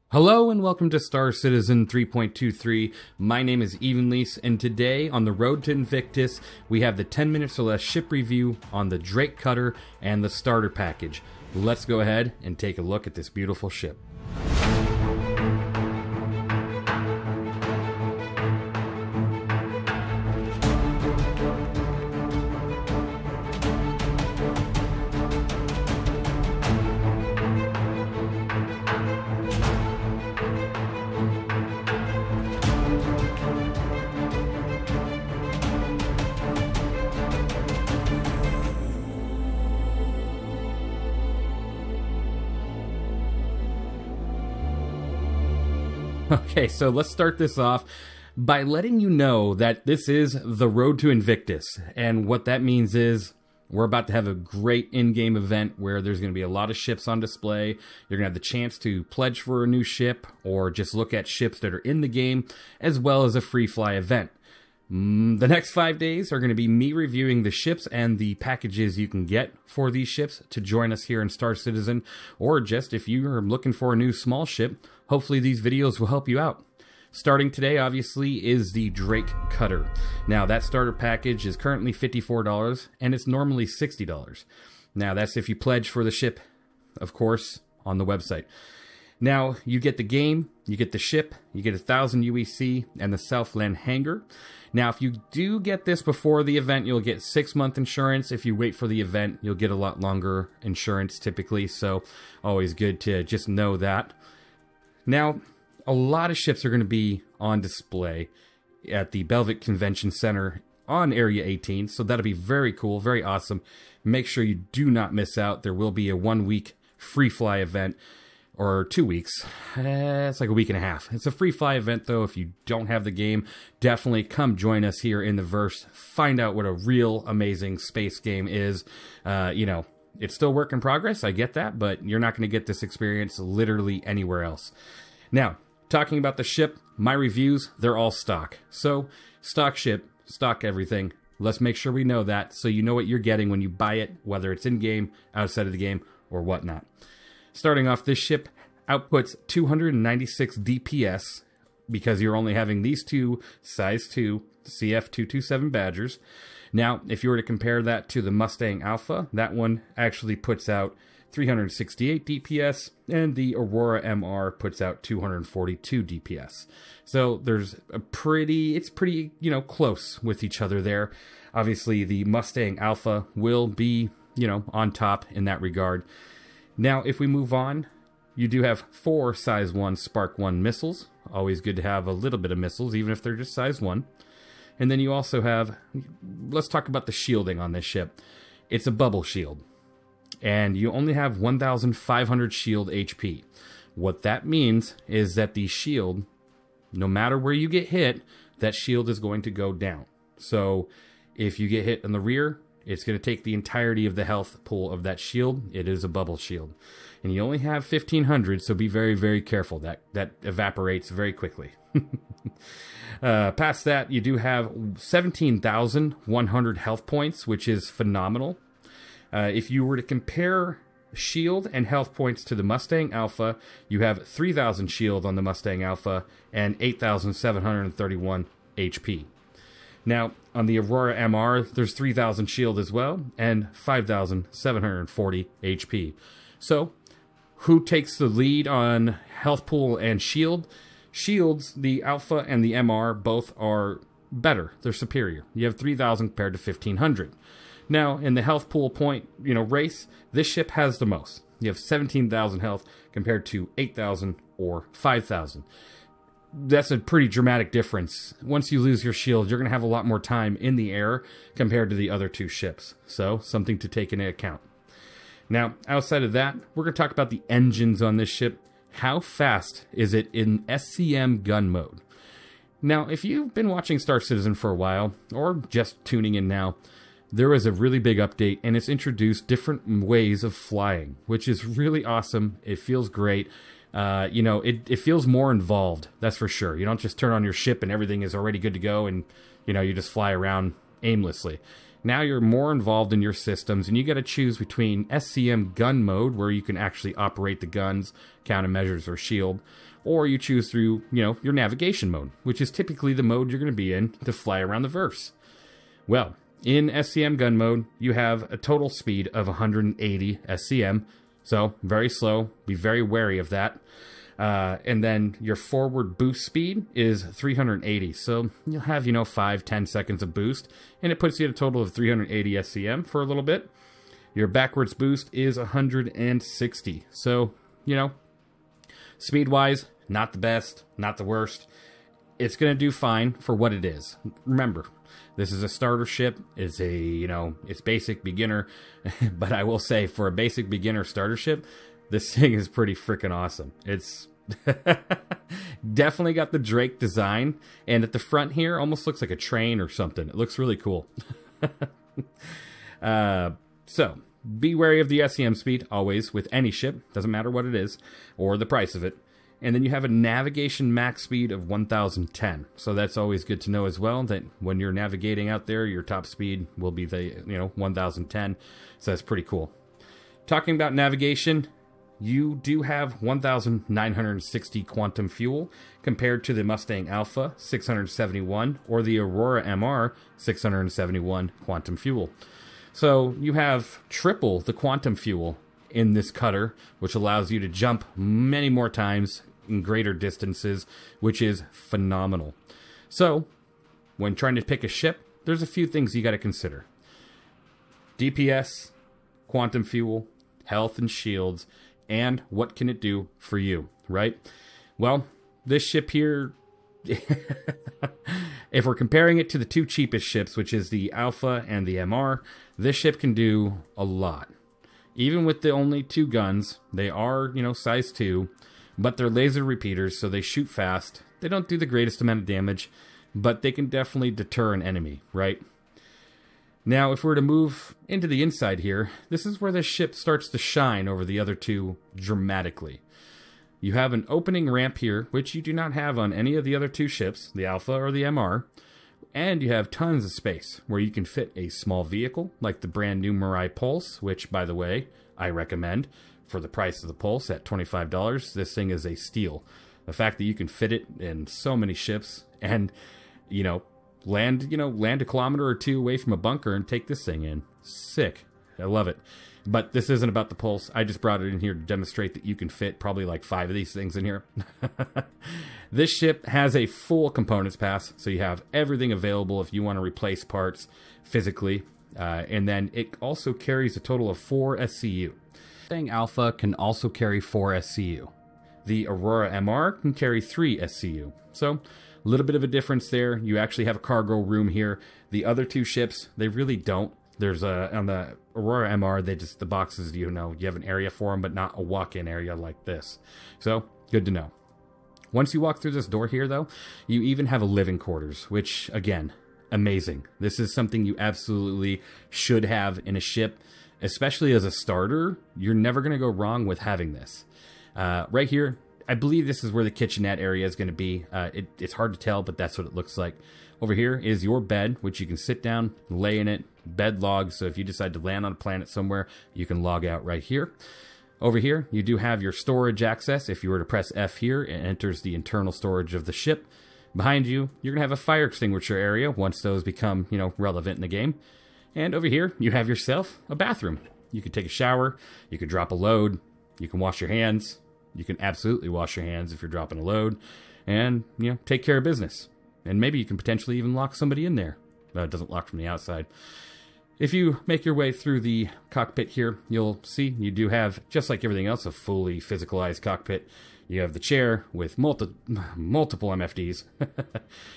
Hello and welcome to Star Citizen 3.23. My name is Evenlease, and today on the road to Invictus, we have the 10 minutes or less ship review on the Drake Cutter and the starter package. Let's go ahead and take a look at this beautiful ship. Okay, so let's start this off by letting you know that this is the road to Invictus, and what that means is we're about to have a great in-game event where there's going to be a lot of ships on display. You're going to have the chance to pledge for a new ship or just look at ships that are in the game, as well as a free fly event. The next 5 days are going to be me reviewing the ships and the packages you can get for these ships to join us here in Star Citizen, or just if you are looking for a new small ship, hopefully these videos will help you out. Starting today, obviously, is the Drake Cutter. Now, that starter package is currently $54, and it's normally $60. Now, that's if you pledge for the ship, of course, on the website. Now, you get the game, you get the ship, you get 1,000 UEC, and the Southland hangar. Now, if you do get this before the event, you'll get 6-month insurance. If you wait for the event, you'll get a lot longer insurance typically, so always good to just know that. Now, a lot of ships are going to be on display at the Belvic Convention Center on Area 18, so that'll be very cool, very awesome. Make sure you do not miss out. There will be a 1-week free fly event, or 2 weeks. It's like a week and a half. It's a free fly event, though. If you don't have the game, definitely come join us here in the verse. Find out what a real amazing space game is. It's still work in progress, I get that, but you're not going to get this experience literally anywhere else. Now, talking about the ship, my reviews, they're all stock. So, stock ship, stock everything. Let's make sure we know that so you know what you're getting when you buy it, whether it's in-game, outside of the game, or whatnot. Starting off, this ship outputs 296 DPS because you're only having these two size 2 CF227 Badgers. Now, if you were to compare that to the Mustang Alpha, that one actually puts out 368 DPS, and the Aurora MR puts out 242 DPS. So there's it's pretty, close with each other there. Obviously, the Mustang Alpha will be, on top in that regard. Now, if we move on, you do have 4 size 1 Spark 1 missiles. Always good to have a little bit of missiles, even if they're just size 1. And then you also have, let's talk about the shielding on this ship. It's a bubble shield. And you only have 1,500 shield HP. What that means is that the shield, no matter where you get hit, that shield is going to go down. So if you get hit in the rear, it's going to take the entirety of the health pool of that shield. It is a bubble shield. And you only have 1,500, so be very, very careful. That evaporates very quickly. Past that, you do have 17,100 health points, which is phenomenal. If you were to compare shield and health points to the Mustang Alpha, you have 3,000 shield on the Mustang Alpha and 8,731 HP. Now, on the Aurora MR, there's 3,000 shield as well, and 5,740 HP. So, who takes the lead on health pool and shield? Shields, the Alpha and the MR, both are better. They're superior. You have 3,000 compared to 1,500. Now, in the health pool point, race, this ship has the most. You have 17,000 health compared to 8,000 or 5,000. That's a pretty dramatic difference. Once you lose your shield, you're going to have a lot more time in the air compared to the other two ships. So, something to take into account. Now, outside of that, we're going to talk about the engines on this ship. How fast is it in SCM gun mode? Now, if you've been watching Star Citizen for a while, or just tuning in now, there was a really big update, and it's introduced different ways of flying, which is really awesome. It feels great. It feels more involved, that's for sure. You don't just turn on your ship and everything is already good to go and, you just fly around aimlessly. Now you're more involved in your systems, and you got to choose between SCM gun mode, where you can actually operate the guns, countermeasures, or shield, or you choose through, your navigation mode, which is typically the mode you're going to be in to fly around the verse. Well, in SCM gun mode, you have a total speed of 180 SCM, so very slow. Be very wary of that. And then your forward boost speed is 380, so you'll have, 5-10 seconds of boost, and it puts you at a total of 380 SCM for a little bit. Your backwards boost is 160, so, speed-wise, not the best, not the worst. It's going to do fine for what it is. Remember, this is a starter ship. It's it's basic beginner, but I will say, for a basic beginner starter ship, this thing is pretty freaking awesome. It's definitely got the Drake design, and at the front here, almost looks like a train or something. It looks really cool. So, be wary of the SCM speed, always, with any ship. Doesn't matter what it is, or the price of it. And then you have a navigation max speed of 1010. So that's always good to know as well, that when you're navigating out there, your top speed will be the, 1010. So that's pretty cool. Talking about navigation, you do have 1,960 quantum fuel compared to the Mustang Alpha 671 or the Aurora MR 671 quantum fuel. So you have triple the quantum fuel in this cutter, which allows you to jump many more times in greater distances, which is phenomenal. So when trying to pick a ship, there's a few things you got to consider. DPS, quantum fuel, health and shields, and what can it do for you, right? Well, this ship here, if we're comparing it to the two cheapest ships, which is the Alpha and the MR, this ship can do a lot. Even with the only 2 guns, they are, size 2, but they're laser repeaters, so they shoot fast. They don't do the greatest amount of damage, but they can definitely deter an enemy, right? Now, if we're to move into the inside here, this is where this ship starts to shine over the other 2 dramatically. You have an opening ramp here, which you do not have on any of the other 2 ships, the Alpha or the MR. And you have tons of space where you can fit a small vehicle, like the brand new Mirai Pulse, which, by the way, I recommend for the price of the Pulse at $25. This thing is a steal. The fact that you can fit it in so many ships and, land a kilometer or 2 away from a bunker and take this thing in. Sick. I love it. But this isn't about the Pulse. I just brought it in here to demonstrate that you can fit probably like 5 of these things in here. This ship has a full components pass, so you have everything available if you want to replace parts physically. And then it also carries a total of 4 SCU. Mustang Alpha can also carry 4 SCU. The Aurora MR can carry 3 SCU. So, a little bit of a difference there. You actually have a cargo room here. The other 2 ships, they really don't. There's on the Aurora MR, the boxes, you have an area for them, but not a walk-in area like this. So, good to know. Once you walk through this door here, though, you even have a living quarters, which, again, amazing. This is something you absolutely should have in a ship, especially as a starter. You're never going to go wrong with having this. Right here, I believe this is where the kitchenette area is going to be. It's hard to tell, but that's what it looks like. Over here is your bed, which you can sit down, lay in it, bed log, so if you decide to land on a planet somewhere, you can log out right here. Over here, you do have your storage access. If you were to press F here, it enters the internal storage of the ship. Behind you, you're going to have a fire extinguisher area once those become, relevant in the game. And over here, you have yourself a bathroom. You can take a shower, you can drop a load, you can wash your hands. You can absolutely wash your hands if you're dropping a load. And, take care of business. And maybe you can potentially even lock somebody in there. It doesn't lock from the outside. If you make your way through the cockpit here, you'll see you do have, just like everything else, a fully physicalized cockpit. You have the chair with multiple MFDs.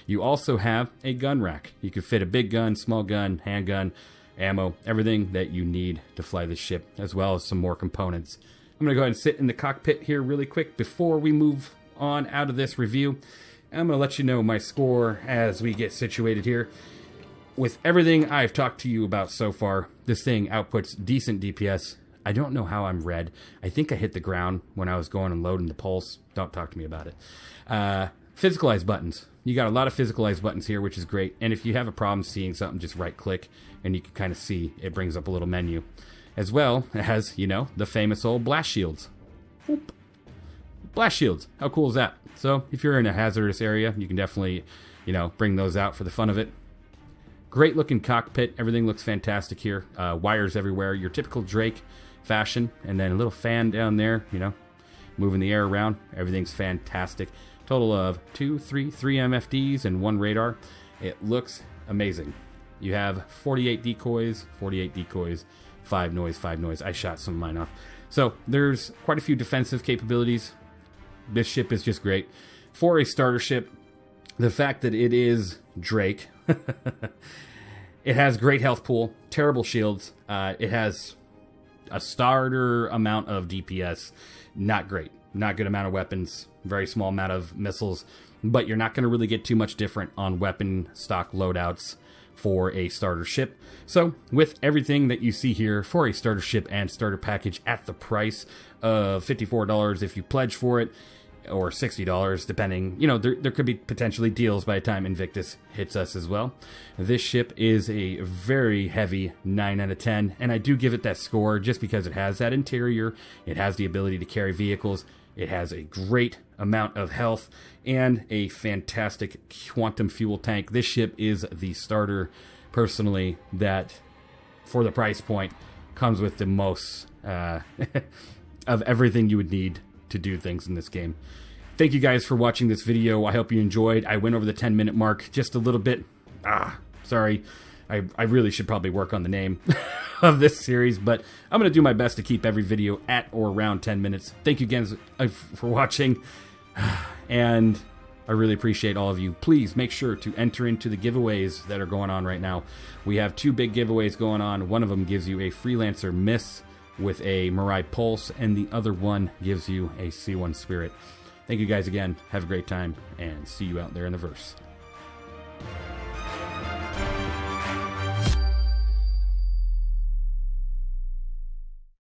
You also have a gun rack. You can fit a big gun, small gun, handgun, ammo, everything that you need to fly this ship, as well as some more components. I'm going to go ahead and sit in the cockpit here really quick before we move on out of this review. I'm going to let you know my score as we get situated here. With everything I've talked to you about so far, this thing outputs decent DPS. I don't know how I'm red. I think I hit the ground when I was going and loading the pulse. Don't talk to me about it. Physicalized buttons. you got a lot of physicalized buttons here, which is great. And if you have a problem seeing something, just right click and you can kind of see it brings up a little menu. As well as, you know, the famous old blast shields. Whoop. Blast shields. How cool is that? So if you're in a hazardous area, you can definitely, you know, bring those out for the fun of it. Great looking cockpit. Everything looks fantastic here. Wires everywhere. Your typical Drake fashion. And then a little fan down there, you know, moving the air around. Everything's fantastic. Total of three MFDs and 1 radar. It looks amazing. You have 48 decoys, 5 noise. I shot some of mine off. So there's quite a few defensive capabilities. This ship is just great. For a starter ship, the fact that it is Drake, it has great health pool, terrible shields. It has a starter amount of DPS, not great. Not good amount of weapons, very small amount of missiles, but you're not going to really get too much different on weapon stock loadouts for a starter ship. So with everything that you see here for a starter ship and starter package at the price of $54 if you pledge for it, or $60 depending, you know, there could be potentially deals by the time Invictus hits us as well. This ship is a very heavy 9 out of 10, and I do give it that score just because it has that interior, it has the ability to carry vehicles, it has a great amount of health, and a fantastic quantum fuel tank. This ship is the starter, personally, that, for the price point, comes with the most of everything you would need to do things in this game. Thank you guys for watching this video. I hope you enjoyed. I went over the 10-minute mark just a little bit. Sorry. I really should probably work on the name of this series, but I'm going to do my best to keep every video at or around 10 minutes. Thank you again for watching, and I really appreciate all of you. Please make sure to enter into the giveaways that are going on right now. We have 2 big giveaways going on. One of them gives you a Freelancer Miss with a Mirai Pulse, and the other one gives you a C1 Spirit. Thank you guys again. Have a great time, and see you out there in the verse.